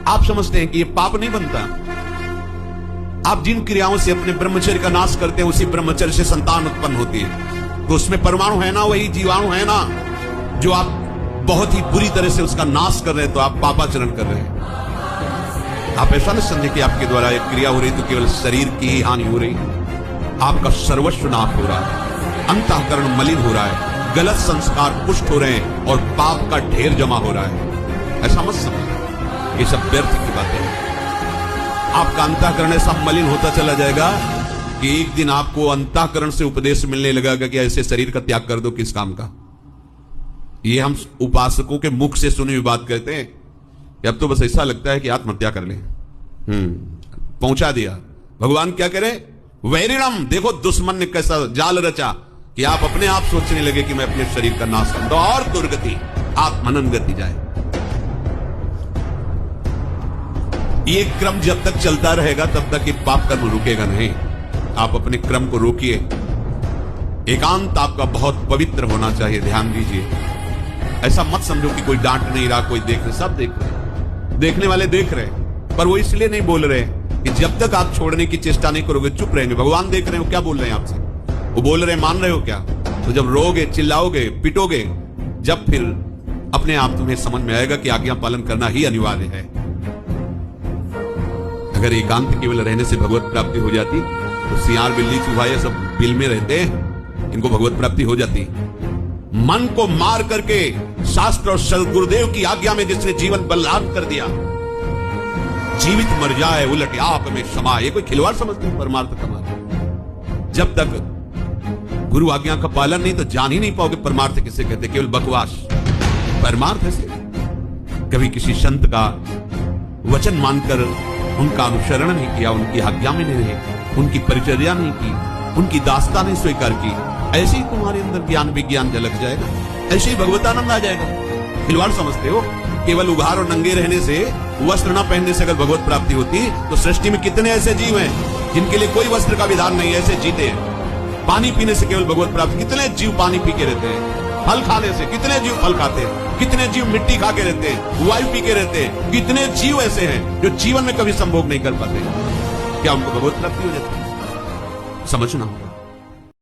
आप समझते हैं कि ये पाप नहीं बनता। आप जिन क्रियाओं से अपने ब्रह्मचर्य का नाश करते हैं, उसी ब्रह्मचर्य से संतान उत्पन्न होती है। तो उसमें परमाणु है ना, वही जीवाणु है ना, जो आप बहुत ही बुरी तरह से उसका नाश कर रहे हैं, तो आप पापाचरण कर रहे हैं। आप ऐसा न समझे कि आपके द्वारा एक क्रिया हो रही तो केवल शरीर की ही हानि हो रही, आपका सर्वस्व नाश हो रहा है, अंतःकरण मलिन हो रहा है, गलत संस्कार पुष्ट हो रहे हैं और पाप का ढेर जमा हो रहा है। ऐसा मत समझो, ये सब व्यर्थ की बातें हैं। आपका अंतःकरण ऐसा मलिन होता चला जाएगा कि एक दिन आपको अंतःकरण से उपदेश मिलने लगेगा कि ऐसे शरीर का त्याग कर दो, किस काम का। ये हम उपासकों के मुख से सुनी हुई बात कहते हैं कि अब तो बस ऐसा लगता है कि आत्महत्या कर लें। पहुंचा दिया। भगवान क्या करें? वैरिणम, देखो दुश्मन ने कैसा जाल रचा कि आप अपने आप सोचने लगे कि मैं अपने शरीर का नाश कर दूं, और दुर्गति, आत्मनन गति जाए। ये क्रम जब तक चलता रहेगा तब तक ये पाप कर्म रुकेगा नहीं। आप अपने क्रम को रोकिए। एकांत आपका बहुत पवित्र होना चाहिए, ध्यान दीजिए। ऐसा मत समझो कि कोई डांट नहीं रहा, कोई देख रहे, सब देख रहे, देखने वाले देख रहे, पर वो इसलिए नहीं बोल रहे कि जब तक आप छोड़ने की चेष्टा नहीं करोगे चुप रहेंगे। भगवान देख रहे हो क्या बोल रहे हैं आपसे, वो बोल रहे हैं, मान रहे हो क्या? तो जब रोगे, चिल्लाओगे, पिटोगे, जब फिर अपने आप तुम्हें समझ में आएगा कि आज्ञा पालन करना ही अनिवार्य है। अगर एकांत केवल रहने से भगवत प्राप्ति हो जाती तो सियार, बिल्ली, चूहा ये सब बिल में रहते, इनको भगवत प्राप्ति हो जाती। मन को मार करके शास्त्र और सदगुरुदेव की आज्ञा में जिसने जीवन बलिदान कर दिया, जीवित मर जाए उलट आप में क्षमा, ये कोई खिलवाड़ समझते हैं परमार्थ का मार्ग। जब तक गुरु आज्ञा का पालन नहीं तो जान ही नहीं पाओगे परमार्थ किसे कहते, केवल बकवास। परमार्थ ऐसे कभी किसी संत का वचन मानकर उनका अनुसरण नहीं किया, उनकी आज्ञा में नहीं रहे, उनकी परिचर्या नहीं की, उनकी दास्ता नहीं स्वीकार की, ऐसे ही तुम्हारे अंदर ज्ञान विज्ञान झलक जाएगा, ऐसे ही भगवतानंद आ जाएगा। खिलवाड़ समझते हो? केवल उघार और नंगे रहने से, वस्त्र न पहनने से अगर भगवत प्राप्ति होती तो सृष्टि में कितने ऐसे जीव हैं जिनके लिए कोई वस्त्र का विधान नहीं है, ऐसे जीते हैं। पानी पीने से केवल भगवत प्राप्ति, कितने जीव पानी पी के रहते हैं। फल खाने से कितने जीव फल खाते हैं, कितने जीव मिट्टी खा के रहते हैं, वायु पी के रहते हैं। कितने जीव ऐसे हैं जो जीवन में कभी संभोग नहीं कर पाते, क्या उनको भगवत प्राप्ति हो जाती है? समझना।